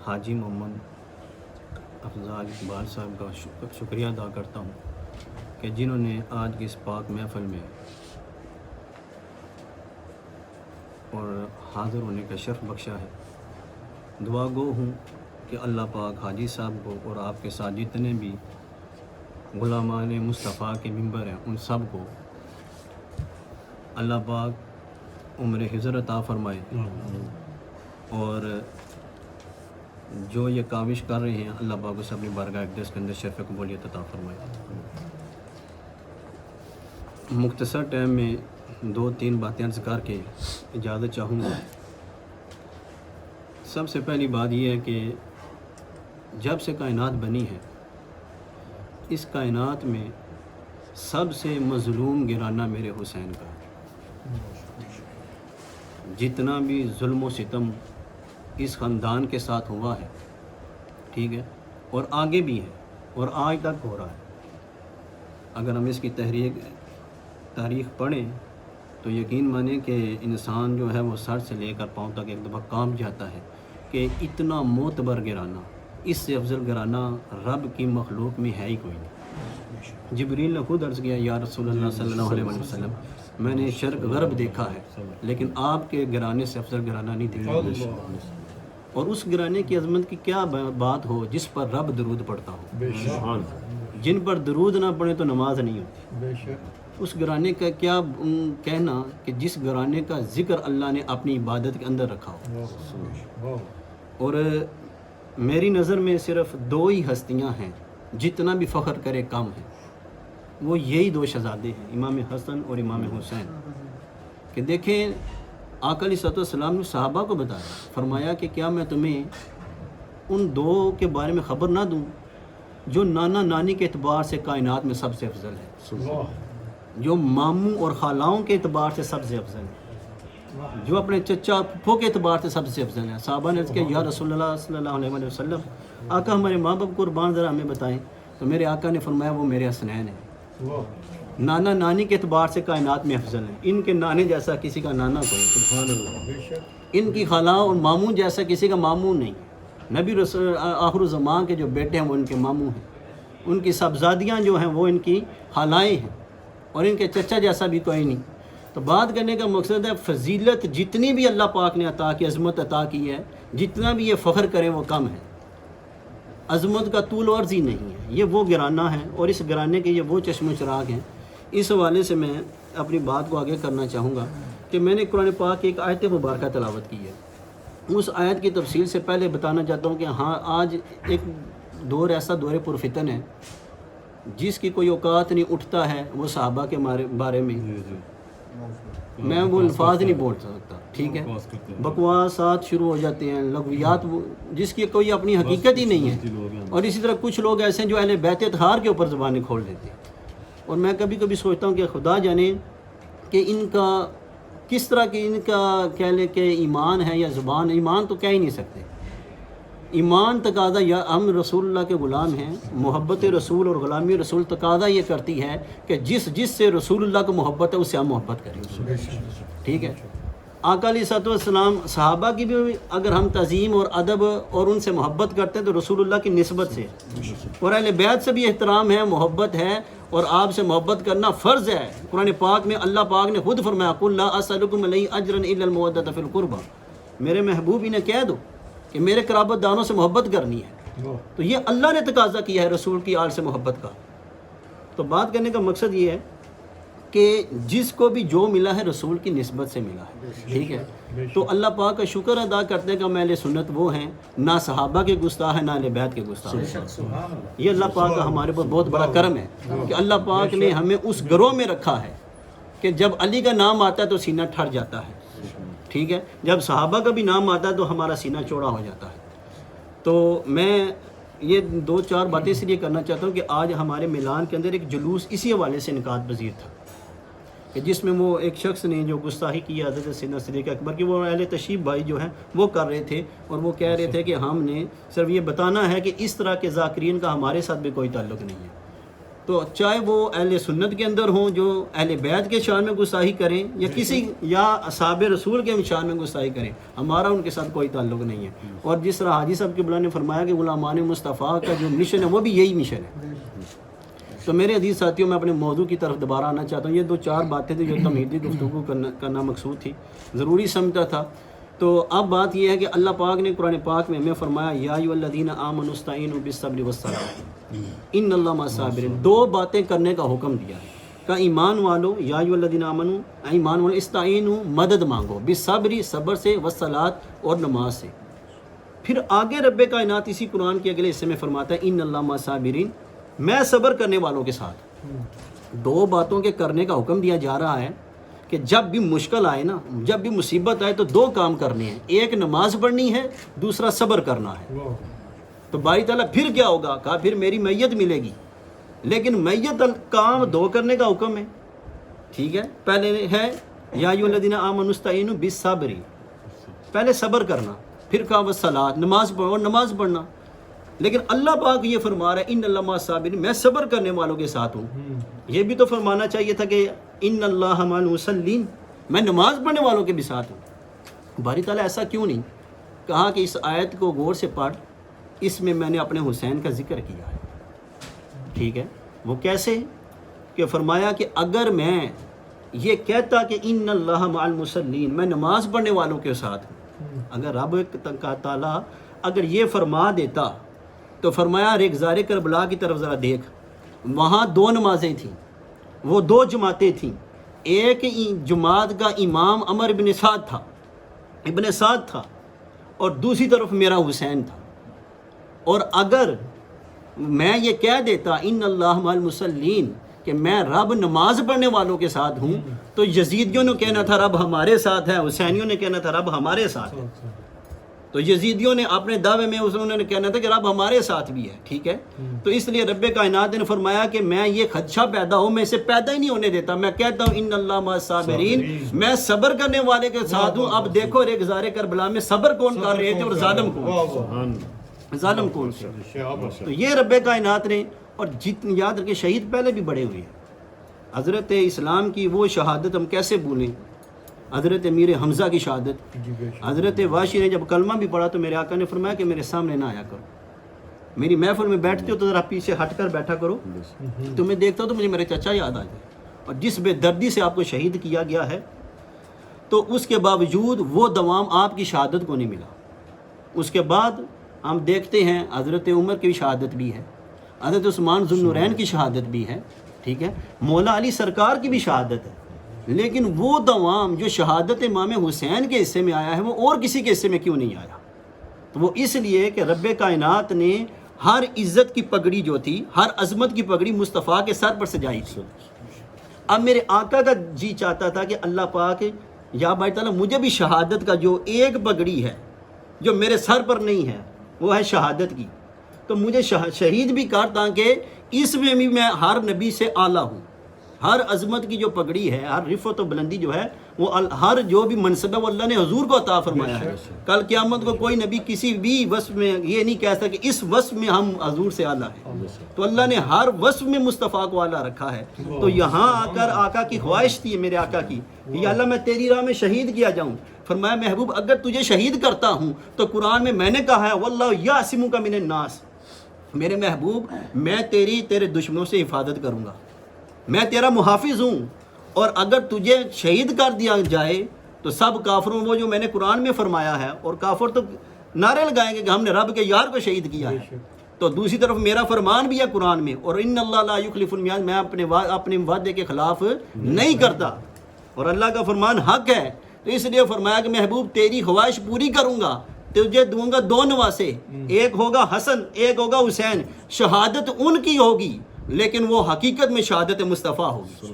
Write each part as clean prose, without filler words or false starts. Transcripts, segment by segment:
حاجی محمد افضال اقبال صاحب کا شکریہ ادا کرتا ہوں کہ جنہوں نے آج کی اس پاک محفل میں اور حاضر ہونے کا شرف بخشا ہے۔ دعا گو ہوں کہ اللہ پاک حاجی صاحب کو اور آپ کے ساتھ جتنے بھی غلامان مصطفیٰ کے ممبر ہیں ان سب کو اللہ پاک عمر حضر عطا فرمائے، اور جو یہ کاوش کر رہے ہیں اللہ پاک اسے اپنی بارگاہ اقدس کے اندر شرف قبولیت عطا فرمائے۔ مختصر ٹائم میں 2-3 باتیں عرض کر کے اجازت چاہوں گا۔ سب سے پہلی بات یہ ہے کہ جب سے کائنات بنی ہے اس کائنات میں سب سے مظلوم گرانہ میرے حسین کا ہے۔ جتنا بھی ظلم و ستم اس خاندان کے ساتھ ہوا ہے، ٹھیک ہے، اور آگے بھی ہے اور آج تک ہو رہا ہے، اگر ہم اس کی تاریخ پڑھیں تو یقین مانیں کہ انسان جو ہے وہ سر سے لے کر پاؤں تک ایک دفعہ کانپ جاتا ہے کہ اتنا معتبر گرانہ، اس سے افضل گرانہ رب کی مخلوق میں ہے ہی کوئی نہیں۔ جبریل نے خود عرض کیا یا رسول اللہ صلی اللہ علیہ وسلم، میں نے شرق غرب دیکھا ہے لیکن آپ کے گرانے سے افضل گرانہ نہیں دیکھا، اور اس گرانے کی عظمت کی کیا بات ہو جس پر رب درود پڑھتا ہو۔ جن پر درود نہ پڑھے تو نماز نہیں ہوتی۔ اس گرانے کا کیا کہنا کہ جس گرانے کا ذکر اللہ نے اپنی عبادت کے اندر رکھا ہو۔ اور میری نظر میں صرف 2 ہی ہستیاں ہیں جتنا بھی فخر کرے کم ہے، وہ یہی 2 شہزادے ہیں، امام حسن اور امام حسین۔ کہ دیکھیں آقا علیہ السلام نے صحابہ کو بتایا، فرمایا کہ کیا میں تمہیں ان 2 کے بارے میں خبر نہ دوں جو نانا نانی کے اعتبار سے کائنات میں سب سے افضل ہے، جو ماموں اور خالاؤں کے اعتبار سے سب سے افضل ہے، جو اپنے چچا پھپھو کے اعتبار سے سب سے افضل ہے۔ صحابہ نے کہا یا رسول اللہ صلی اللہ علیہ وسلم، آقا ہمارے ماں باپ قربان ذرا ہمیں بتائیں، تو میرے آقا نے فرمایا وہ میرے حسنین ہیں، نانا نانی کے اعتبار سے کائنات میں افضل ہیں، ان کے نانے جیسا کسی کا نانا کوئی، سبحان اللہ، ان کی خالاؤں اور ماموں جیسا کسی کا ماموں نہیں۔ نبی رسول آخر الزمان کے جو بیٹے ہیں وہ ان کے ماموں ہیں، ان کی صاحبزادیاں جو ہیں وہ ان کی خالائیں ہیں، اور ان کے چچا جیسا بھی کوئی نہیں۔ تو بات کرنے کا مقصد ہے فضیلت جتنی بھی اللہ پاک نے عطا کی، عظمت عطا کی ہے، جتنا بھی یہ فخر کریں وہ کم ہے۔ عظمت کا طول و عرض ہی نہیں ہے، یہ وہ گرانہ ہے اور اس گرانے کے یہ وہ چشم و چراغ ہیں۔ اس حوالے سے میں اپنی بات کو آگے کرنا چاہوں گا کہ میں نے قرآن پاک کی ایک آیت مبارکہ تلاوت کی ہے۔ اس آیت کی تفصیل سے پہلے بتانا چاہتا ہوں کہ ہاں آج ایک دور ایسا دور پرفتن ہے جس کی کوئی اوقات نہیں، اٹھتا ہے وہ صحابہ کے بارے میں، میں وہ الفاظ نہیں بول سکتا، ٹھیک ہے، بکواسات شروع ہو جاتے ہیں، لغویات جس کی کوئی اپنی حقیقت ہی نہیں ہے، اور اسی طرح کچھ لوگ ایسے ہیں جو اہل بیت اطہار کے اوپر زبانیں کھول دیتے ہیں، اور میں کبھی کبھی سوچتا ہوں کہ خدا جانے کہ ان کا کس طرح کہ ان کا کہہ لے کہ ایمان ہے یا زبان، ایمان تو کہہ ہی نہیں سکتے۔ ایمان تقاضا یا ہم رسول اللہ کے غلام ہیں، محبت رسول اور غلامی رسول تقاضا یہ کرتی ہے کہ جس سے رسول اللہ کو محبت ہے اس سے ہم محبت کریں، ٹھیک ہے۔ آقا علیہ السلام صحابہ کی بھی اگر ہم تعظیم اور ادب اور ان سے محبت کرتے ہیں تو رسول اللہ کی نسبت سے، اور اہل بیت سے بھی احترام ہے، محبت ہے، اور آپ سے محبت کرنا فرض ہے۔ قرآن پاک میں اللہ پاک نے خود فرمایا قُل لَا أَسْأَلُكُمْ عَلَيْهِ أَجْرًا إِلَّا الْمَوَدَّةَ فِي الْقُرْبَى، میرے محبوب انہیں کہہ دو کہ میرے قرابت داروں سے محبت کرنی ہے، تو یہ اللہ نے تقاضا کیا ہے رسول کی آل سے محبت کا۔ تو بات کرنے کا مقصد یہ ہے کہ جس کو بھی جو ملا ہے رسول کی نسبت سے ملا ہے، ٹھیک ہے۔ تو اللہ پاک کا شکر ادا کرتے ہیں کہ ہم اہل سنت وہ ہیں، نہ صحابہ کے گستاخ ہیں نہ اہل بیت کے گستاخ ہیں۔ یہ اللہ پاک کا ہمارے پر بہت بڑا کرم ہے کہ اللہ پاک نے ہمیں اس گروہ میں رکھا ہے کہ جب علی کا نام آتا ہے تو سینہ ٹھر جاتا ہے، ٹھیک ہے، جب صحابہ کا بھی نام آتا ہے تو ہمارا سینہ چوڑا ہو جاتا ہے۔ تو میں یہ 2-4 باتیں اس لیے کرنا چاہتا ہوں کہ آج ہمارے میلان کے اندر ایک جلوس اسی حوالے سے انعقاد پذیر تھا کہ جس میں وہ ایک شخص نے جو گستاخی کی حضرت سیدنا صدیق اکبر کی، وہ اہل تشریف بھائی جو ہیں وہ کر رہے تھے، اور وہ کہہ رہے تھے کہ ہم نے صرف یہ بتانا ہے کہ اس طرح کے ذاکرین کا ہمارے ساتھ بھی کوئی تعلق نہیں ہے، تو چاہے وہ اہل سنت کے اندر ہوں جو اہل بیت کے شان میں گستاخی کریں یا کسی یا اصحاب رسول کے شان میں گستاخی کریں، ہمارا ان کے ساتھ کوئی تعلق نہیں ہے۔ اور جس طرح حاجی صاحب قبلہ نے فرمایا کہ غلامان مصطفیٰ کا جو مشن ہے وہ بھی یہی مشن ہے۔ تو میرے عزیز ساتھیوں، میں اپنے موضوع کی طرف دوبارہ آنا چاہتا ہوں۔ یہ 2-4 باتیں تھیں جو تمہیدی گفتگو کرنا مقصود تھی، ضروری سمجھتا تھا۔ تو اب بات یہ ہے کہ اللہ پاک نے قرآن پاک میں ہمیں فرمایا یا ایھا الذین آمنوا استعینوا بالصبر والصلاۃ ان اللہ مع الصابرین، 2 باتیں کرنے کا حکم دیا ہے کہ ایمان والو، یا ایھا الذین آمنوا، ایمان والو، استعینوا، مدد مانگو، بالصبر، صبر سے، والصلاۃ، اور نماز سے۔ پھر آگے رب کائنات اسی قرآن کے اگلے حصے میں فرماتا ہے ان اللہ مع الصابرین، میں صبر کرنے والوں کے ساتھ۔ 2 باتوں کے کرنے کا حکم دیا جا رہا ہے کہ جب بھی مشکل آئے نا، جب بھی مصیبت آئے تو 2 کام کرنے ہیں، ایک نماز پڑھنی ہے، دوسرا صبر کرنا ہے۔ تو باری تعالیٰ پھر کیا ہوگا؟ کہا پھر میری میت ملے گی، لیکن میت کام 2 کرنے کا حکم ہے، ٹھیک ہے۔ پہلے ہے یا ایھا الذین آمنوا استعینوا بالصبر، پہلے صبر کرنا، پھر کہا والصلاۃ، نماز پڑھو، اور نماز پڑھنا۔ لیکن اللہ پاک یہ فرما رہا ہے ان اللہ مع الصابرین، میں صبر کرنے والوں کے ساتھ ہوں۔ یہ بھی تو فرمانا چاہیے تھا کہ ان اللہ مع المصلین، میں نماز پڑھنے والوں کے بھی ساتھ ہوں۔ باری تعالیٰ ایسا کیوں نہیں کہا کہ اس آیت کو غور سے پڑھ، اس میں میں نے اپنے حسین کا ذکر کیا ہے، ٹھیک ہے۔ وہ کیسے کہ فرمایا کہ اگر میں یہ کہتا کہ ان اللہ مع المصلین، میں نماز پڑھنے والوں کے ساتھ ہوں، اگر رب تعالیٰ اگر یہ فرما دیتا تو فرمایا ریگزار کربلا کی طرف ذرا دیکھ، وہاں 2 نمازیں تھیں، وہ 2 جماعتیں تھیں۔ ایک جماعت کا امام عمر ابن سعد تھا اور دوسری طرف میرا حسین تھا۔ اور اگر میں یہ کہہ دیتا ان اللہ مع المصلین کہ میں رب نماز پڑھنے والوں کے ساتھ ہوں، تو یزیدیوں نے کہنا تھا رب ہمارے ساتھ ہے، حسینیوں نے کہنا تھا رب ہمارے ساتھ ہے۔ تو یزیدیوں نے اپنے دعوے میں انہوں نے کہنا تھا کہ رب ہمارے ساتھ بھی ہے، ٹھیک ہے۔ تو اس لیے رب کائنات نے فرمایا کہ میں یہ خدشہ پیدا ہوں، میں اسے پیدا ہی نہیں ہونے دیتا، میں کہتا ہوں ان اللہ مع الصابرین، میں صبر کرنے والے کے ساتھ ہوں۔ اب دیکھو ریگزار کربلا میں صبر کون کر رہے تھے اور ظالم کون تھے؟ تو یہ رب کائنات نے، اور جتنی یاد رکھے شہید پہلے بھی بڑے ہوئے ہیں۔ حضرت اسلام کی وہ شہادت ہم کیسے بھولیں؟ حضرت امیر حمزہ کی شہادت، حضرت واشی نے جب کلمہ بھی پڑھا تو میرے آقا نے فرمایا کہ میرے سامنے نہ آیا کرو، میری محفل میں بیٹھتے ہو تو ذرا پیچھے ہٹ کر بیٹھا کرو، تمہیں دیکھتا ہوں تو مجھے میرے چچا یاد آ جائے۔ اور جس بے دردی سے آپ کو شہید کیا گیا ہے، تو اس کے باوجود وہ دوام آپ کی شہادت کو نہیں ملا۔ اس کے بعد ہم دیکھتے ہیں حضرت عمر کی شہادت بھی ہے، حضرت عثمان ذو النورین کی شہادت بھی ہے، ٹھیک ہے، مولا علی سرکار کی بھی شہادت ہے، لیکن وہ دوام جو شہادت امام حسین کے حصے میں آیا ہے وہ اور کسی کے حصے میں کیوں نہیں آیا؟ تو وہ اس لیے کہ رب کائنات نے ہر عزت کی پگڑی جو تھی، ہر عظمت کی پگڑی مصطفیٰ کے سر پر سجائی تھی۔ اب میرے آقا کا جی چاہتا تھا کہ اللہ پاک یا بھائی تعالیٰ مجھے بھی شہادت کا جو ایک پگڑی ہے جو میرے سر پر نہیں ہے وہ ہے شہادت کی، تو مجھے شہید بھی کر تاکہ اس میں بھی میں ہر نبی سے اعلیٰ ہوں۔ ہر عظمت کی جو پگڑی ہے، ہر رفعت و بلندی جو ہے، وہ ہر جو بھی منصب ہے وہ اللہ نے حضور کو عطا فرمایا ہے۔ کل قیامت کو کوئی نبی کسی بھی وصف میں یہ نہیں کہہ سکتا کہ اس وصف میں ہم حضور سے اعلیٰ ہیں، تو اللہ نے ہر وصف میں مصطفیٰ کو اعلیٰ رکھا ہے۔ تو یہاں آ کر آقا کی خواہش تھی، میرے آقا کی، یا اللہ میں تیری راہ میں شہید کیا جاؤں۔ فرمایا محبوب اگر تجھے شہید کرتا ہوں تو قرآن میں نے کہا ہے واللہ یعصمک من الناس، میرے محبوب میں تیرے دشمنوں سے حفاظت کروں گا، میں تیرا محافظ ہوں، اور اگر تجھے شہید کر دیا جائے تو سب کافروں، وہ جو میں نے قرآن میں فرمایا ہے، اور کافر تو نعرے لگائیں گے کہ ہم نے رب کے یار کو شہید کیا ہے، تو دوسری طرف میرا فرمان بھی ہے قرآن میں، اور ان اللہ لا یخلف المیعاد، میں اپنے وعدے کے خلاف نہیں کرتا، اور اللہ کا فرمان حق ہے۔ تو اس لیے فرمایا کہ محبوب تیری خواہش پوری کروں گا، تجھے دوں گا 2 نواسے، ایک ہوگا حسن، ایک ہوگا حسین، شہادت ان کی ہوگی لیکن وہ حقیقت میں شہادت مصطفیٰ ہوگی۔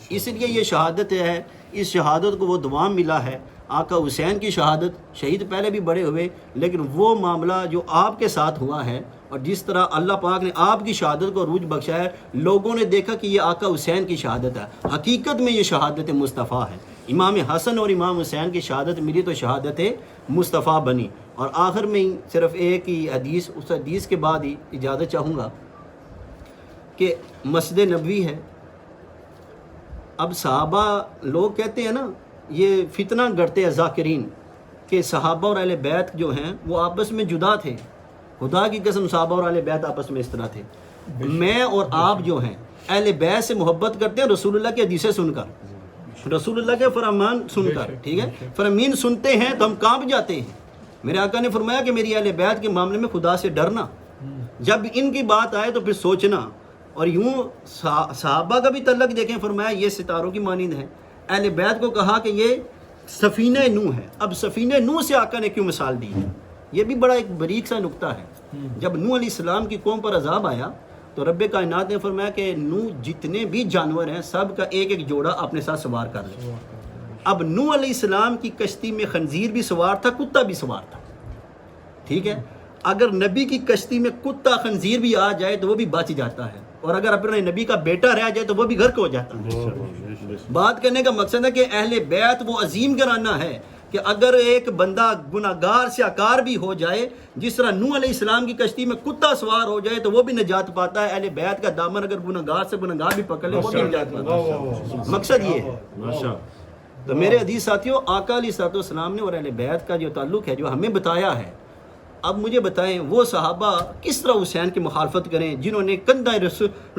اس لیے یہ شہادت ہے، اس شہادت کو وہ دوام ملا ہے۔ آقا حسین کی شہادت، شہید پہلے بھی بڑے ہوئے، لیکن وہ معاملہ جو آپ کے ساتھ ہوا ہے، اور جس طرح اللہ پاک نے آپ کی شہادت کو عروج بخشا ہے، لوگوں نے دیکھا کہ یہ آقا حسین کی شہادت ہے، حقیقت میں یہ شہادت مصطفیٰ ہے۔ امام حسن اور امام حسین کی شہادت ملی تو شہادت مصطفیٰ بنی۔ اور آخر میں صرف ایک ہی حدیث، اس حدیث کے بعد ہی اجازت چاہوں گا کہ مسجد نبوی ہے. اب صحابہ لوگ کہتے ہیں نا یہ فتنہ گڑتے ہیں ذاکرین کہ صحابہ اور اہل بیت جو ہیں وہ آپس میں جدا تھے. خدا کی قسم صحابہ اور اہل بیت آپس میں اس طرح تھے. میں اور آپ جو ہیں اہل بیت سے محبت کرتے ہیں رسول اللہ کی حدیثیں سن کر, رسول اللہ کے فرمان سن کر, ٹھیک ہے, فرامین سنتے ہیں تو ہم کانپ جاتے ہیں. میرے آقا نے فرمایا کہ میری اہل بیت کے معاملے میں خدا سے ڈرنا, جب ان کی بات آئے تو پھر سوچنا. اور یوں صحابہ کا بھی تعلق دیکھیں, فرمایا یہ ستاروں کی مانند ہے. اہل بیت کو کہا کہ یہ سفینہ نوح ہے. اب سفینہ نوح سے آقا نے کیوں مثال دی ہے؟ یہ بھی بڑا ایک باریک سا نقطہ ہے. جب نوح علیہ السلام کی قوم پر عذاب آیا تو رب کائنات نے فرمایا کہ نوح جتنے بھی جانور ہیں سب کا ایک ایک جوڑا اپنے ساتھ سوار کر لے. اب نوح علیہ السلام کی کشتی میں خنزیر بھی سوار تھا, کتا بھی سوار تھا, ٹھیک ہے. اگر نبی کی کشتی میں کتا خنزیر بھی آ جائے تو وہ بھی بچ جاتا ہے, اور اگر اپنے نبی کا بیٹا رہ جائے تو وہ بھی گھر کو ہو جاتا ہے. بات کرنے کا مقصد ہے کہ اہل بیت وہ عظیم گھرانہ ہے کہ اگر ایک بندہ گناہگار سے آکار بھی ہو جائے, جس طرح نوح علیہ السلام کی کشتی میں کتا سوار ہو جائے تو وہ بھی نجات پاتا ہے. اہل بیت کا دامن اگر گناہگار سے گناہگار بھی پکڑ لے وہ بھی نجات پاتا ہے. مقصد یہ ہے. تو میرے عزیز ساتھیوں, آقا علیہ السلام نے اور اہل بیت کا جو تعلق ہے جو ہمیں بتایا ہے, اب مجھے بتائیں وہ صحابہ کس طرح حسین کی مخالفت کریں جنہوں نے کندھا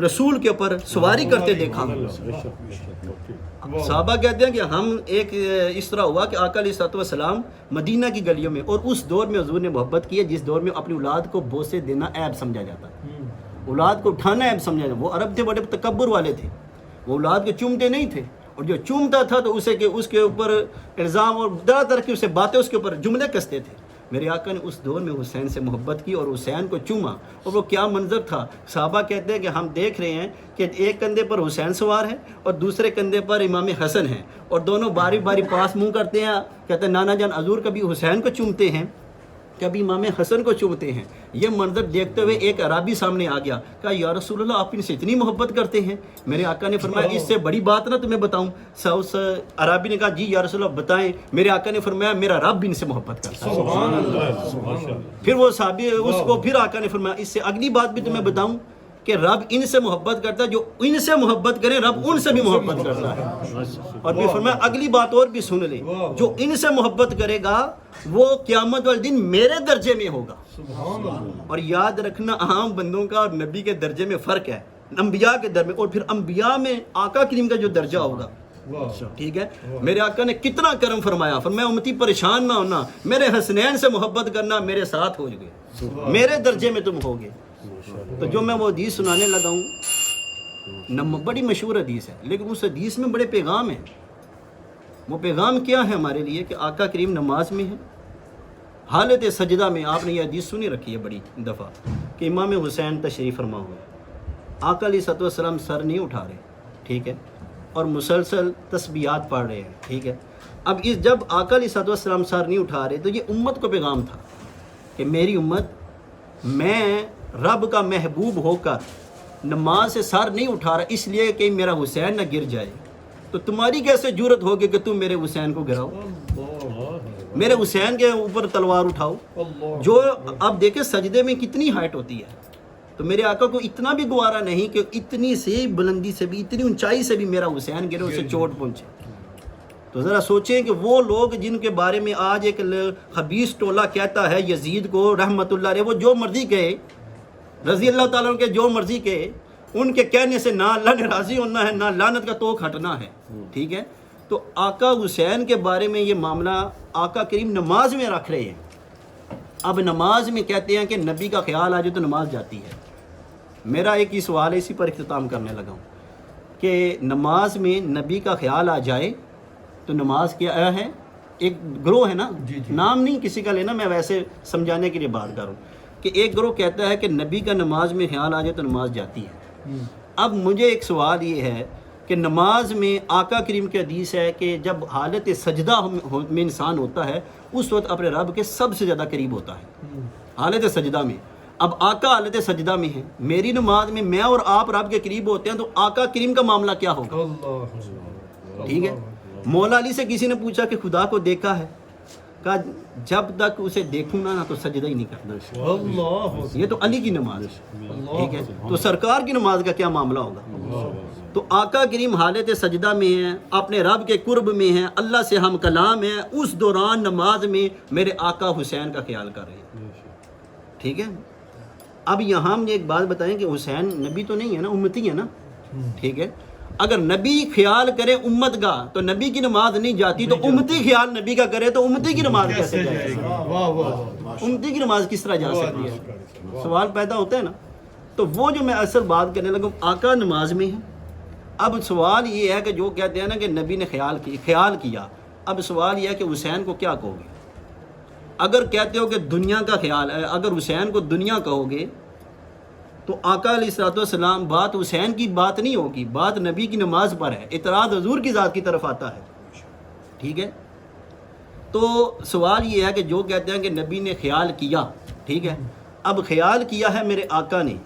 رسول کے اوپر سواری کرتے دیکھا. صحابہ کہتے ہیں کہ ہم ایک اس طرح ہوا کہ آقا علیہ السلام مدینہ کی گلیوں میں, اور اس دور میں حضور نے محبت کی ہے جس دور میں اپنی اولاد کو بوسے دینا عیب سمجھا جاتا, اولاد کو اٹھانا عیب سمجھا جاتا. وہ عرب تھے, بڑے تکبر والے تھے, وہ اولاد کے چومتے نہیں تھے, اور جو چومتا تھا تو اسے کہ اس کے اوپر الزام اور طرح طرح کی اسے باتیں اس کے اوپر جملے کستے تھے. میرے آقا نے اس دور میں حسین سے محبت کی اور حسین کو چوما, اور وہ کیا منظر تھا. صحابہ کہتے ہیں کہ ہم دیکھ رہے ہیں کہ ایک کندھے پر حسین سوار ہے اور دوسرے کندھے پر امام حسن ہیں, اور دونوں باری باری پاس منہ کرتے ہیں. کہتے ہیں نانا جان حضور کبھی حسین کو چومتے ہیں کبھی امام حسن کو چومتے ہیں. یہ منظر دیکھتے ہوئے ایک عرابی سامنے آ گیا, کہا یا رسول اللہ آپ ان سے اتنی محبت کرتے ہیں؟ میرے آقا نے فرمایا اس سے بڑی بات نہ تمہیں بتاؤں. اس عرابی نے کہا جی یا رسول اللہ بتائیں. میرے آقا نے فرمایا میرا رب ان سے محبت کرتا ہے. پھر وہ صحابی اس کو پھر آقا نے فرمایا اس سے اگلی بات بھی تمہیں بتاؤں کہ رب ان سے محبت کرتا ہے, جو ان سے محبت کرے رب ان سے بھی محبت کرتا ہے. اور پھر فرمایا اگلی بات اور بھی سن لے, جو ان سے محبت کرے گا وہ قیامت والے دن میرے درجے میں ہوگا. اور یاد رکھنا عام بندوں کا اور نبی کے درجے میں فرق ہے, انبیاء کے درجے میں, اور پھر انبیاء میں آقا کریم کا جو درجہ ہوگا, ٹھیک ہے. میرے آقا نے کتنا کرم فرمایا, فرمایا امتی پریشان نہ ہونا, میرے حسنین سے محبت کرنا, میرے ساتھ ہو گئے, میرے درجے میں تم ہوگے. تو جو میں وہ حدیث سنانے لگا ہوں بڑی مشہور حدیث ہے, لیکن اس حدیث میں بڑے پیغام ہیں. وہ پیغام کیا ہے ہمارے لیے کہ آقا کریم نماز میں ہے, حالت سجدہ میں. آپ نے یہ حدیث سنی رکھی ہے بڑی دفعہ کہ امام حسین تشریف فرما ہوئے, آقا علیہ السلام سر نہیں اٹھا رہے, ٹھیک ہے, اور مسلسل تسبیحات پڑھ رہے ہیں, ٹھیک ہے. اب جب آقا علیہ السلام سر نہیں اٹھا رہے تو یہ امت کو پیغام تھا کہ میری امت, میں رب کا محبوب ہو کر نماز سے سر نہیں اٹھا رہا اس لیے کہ میرا حسین نہ گر جائے, تو تمہاری کیسے جرت ہوگی کہ تم میرے حسین کو گراؤ, میرے حسین کے اوپر تلوار اٹھاؤ. جو اب دیکھیں سجدے میں کتنی ہائٹ ہوتی ہے, تو میرے آقا کو اتنا بھی گوارا نہیں کہ اتنی سی بلندی سے بھی, اتنی اونچائی سے بھی میرا حسین گرے, اسے چوٹ پہنچے. تو ذرا سوچیں کہ وہ لوگ جن کے بارے میں آج ایک خبیث ٹولہ کہتا ہے یزید کو رحمت اللہ علیہ, وہ جو مرضی کہے, رضی اللہ تعالیٰ کے جو مرضی کہے, ان کے کہنے سے نہ اللہ نے راضی ہونا ہے نہ لعنت کا توق ہٹنا ہے, ٹھیک ہے. تو آقا حسین کے بارے میں یہ معاملہ آقا کریم نماز میں رکھ رہے ہیں. اب نماز میں کہتے ہیں کہ نبی کا خیال آ جائے تو نماز جاتی ہے. میرا ایک ہی سوال ہے, اسی پر اختتام کرنے لگا ہوں کہ نماز میں نبی کا خیال آ جائے تو نماز کیا ہے؟ ایک گروہ ہے نا, نام نہیں کسی کا لینا, میں ویسے سمجھانے کے لیے بات کر رہا ہوں کہ ایک گروہ کہتا ہے کہ نبی کا نماز میں خیال آ جائے تو نماز جاتی ہے. اب مجھے ایک سوال یہ ہے کہ نماز میں آقا کریم کی حدیث ہے کہ جب حالت سجدہ میں انسان ہوتا ہے اس وقت اپنے رب کے سب سے زیادہ قریب ہوتا ہے حالت سجدہ میں. اب آقا حالت سجدہ میں ہے, میری نماز میں میں اور آپ رب کے قریب ہوتے ہیں, تو آقا کریم کا معاملہ کیا ہوگا؟ ٹھیک ہے. مولا علی سے کسی نے پوچھا کہ خدا کو دیکھا ہے, کہا جب تک اسے دیکھوں نا تو سجدہ ہی نہیں کرنا. اللہ یہ تو علی کی نماز ہے, ٹھیک ہے. تو سرکار کی نماز کا کیا معاملہ ہوگا؟ تو آقا کریم حالت سجدہ میں ہیں, اپنے رب کے قرب میں ہیں, اللہ سے ہم کلام ہیں, اس دوران نماز میں میرے آقا حسین کا خیال کر رہے ہیں, ٹھیک ہے. اب یہاں ہم نے ایک بات بتائیں کہ حسین نبی تو نہیں ہے نا, امتی ہے نا, ٹھیک ہے. اگر نبی خیال کرے امت کا تو نبی کی نماز نہیں جاتی, تو امتی خیال نبی کا کرے تو امتی کی نماز کیسے جائے گی؟ واہ واہ امتی کی نماز کس طرح جا سکتی ہے؟ سوال پیدا ہوتا ہے نا. تو وہ جو میں اصل بات کرنے لگا, آقا نماز میں ہے. اب سوال یہ ہے کہ جو کہتے ہیں نا کہ نبی نے خیال کیا, اب سوال یہ ہے کہ حسین کو کیا کہو گے؟ اگر کہتے ہو کہ دنیا کا خیال ہے, اگر حسین کو دنیا کہو گے تو آقا علیہ الصلوۃ والسلام بات حسین کی بات نہیں ہوگی, بات نبی کی نماز پر ہے, اعتراض حضور کی ذات کی طرف آتا ہے, ٹھیک ہے. تو سوال یہ ہے کہ جو کہتے ہیں کہ نبی نے خیال کیا, ٹھیک ہے, اب خیال کیا ہے میرے آقا نے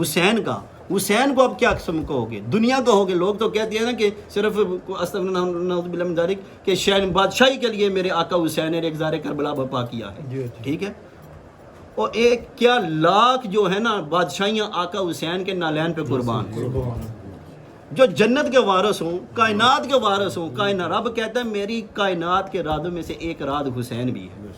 حسین کا, حسین کو اب کیا قسم کہو گے؟ دنیا کہو گے؟ لوگ تو کہتے ہیں نا کہ صرف نعوذ باللہ من ذالک کہ شہن بادشاہی کے لیے میرے آقا حسین نے ایک کربلا برپا کیا ہے, ٹھیک ہے. اور ایک کیا لاکھ جو ہے نا بادشاہیاں آقا حسین کے نالین پہ قربان ہیں, جو جنت کے وارث ہوں, کائنات کے وارث ہوں. رب کہتا ہے میری کائنات کے رادوں میں سے ایک راد حسین بھی ہے,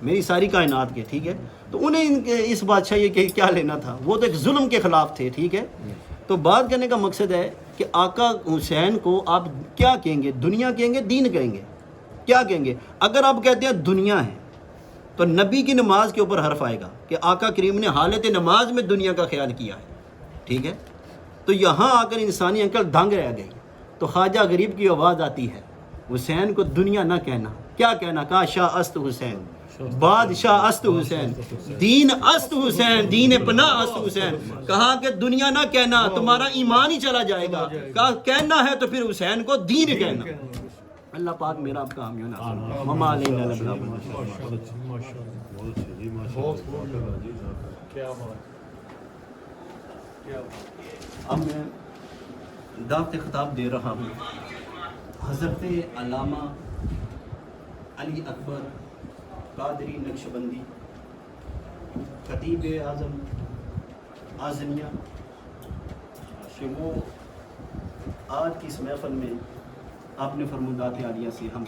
میری ساری کائنات کے, ٹھیک ہے. تو انہیں اس بادشاہی کے کیا لینا تھا؟ وہ تو ایک ظلم کے خلاف تھے, ٹھیک ہے. تو بات کرنے کا مقصد ہے کہ آقا حسین کو آپ کیا کہیں گے؟ دنیا کہیں گے, دین کہیں گے, کیا کہیں گے؟ اگر آپ کہتے ہیں دنیا ہے تو نبی کی نماز کے اوپر حرف آئے گا کہ آقا کریم نے حالت نماز میں دنیا کا خیال کیا ہے, ٹھیک ہے. تو یہاں آ کر انسانی عقل دنگ رہ گئی. تو خواجہ غریب کی آواز آتی ہے, حسین کو دنیا نہ کہنا. کیا کہنا؟ کہا شاہ است حسین, بادشاہ است حسین, دین است حسین, دین پناہ است حسین. کہا کہ دنیا نہ کہنا, تمہارا ایمان ہی چلا جائے گا. کہا کہنا ہے تو پھر حسین کو دین کہنا. اللہ پاک میرا آپ کا حامی و ناصر. وما علینا الا البلاغ. اب میں دعوت خطاب دے رہا ہوں حضرت علامہ علی اکبر قادری نقشبندی, خطیب اعظم اعظمیہ, کہ وہ آج کی اس محفل میں آپ نے فرمودات عالیہ سے ہم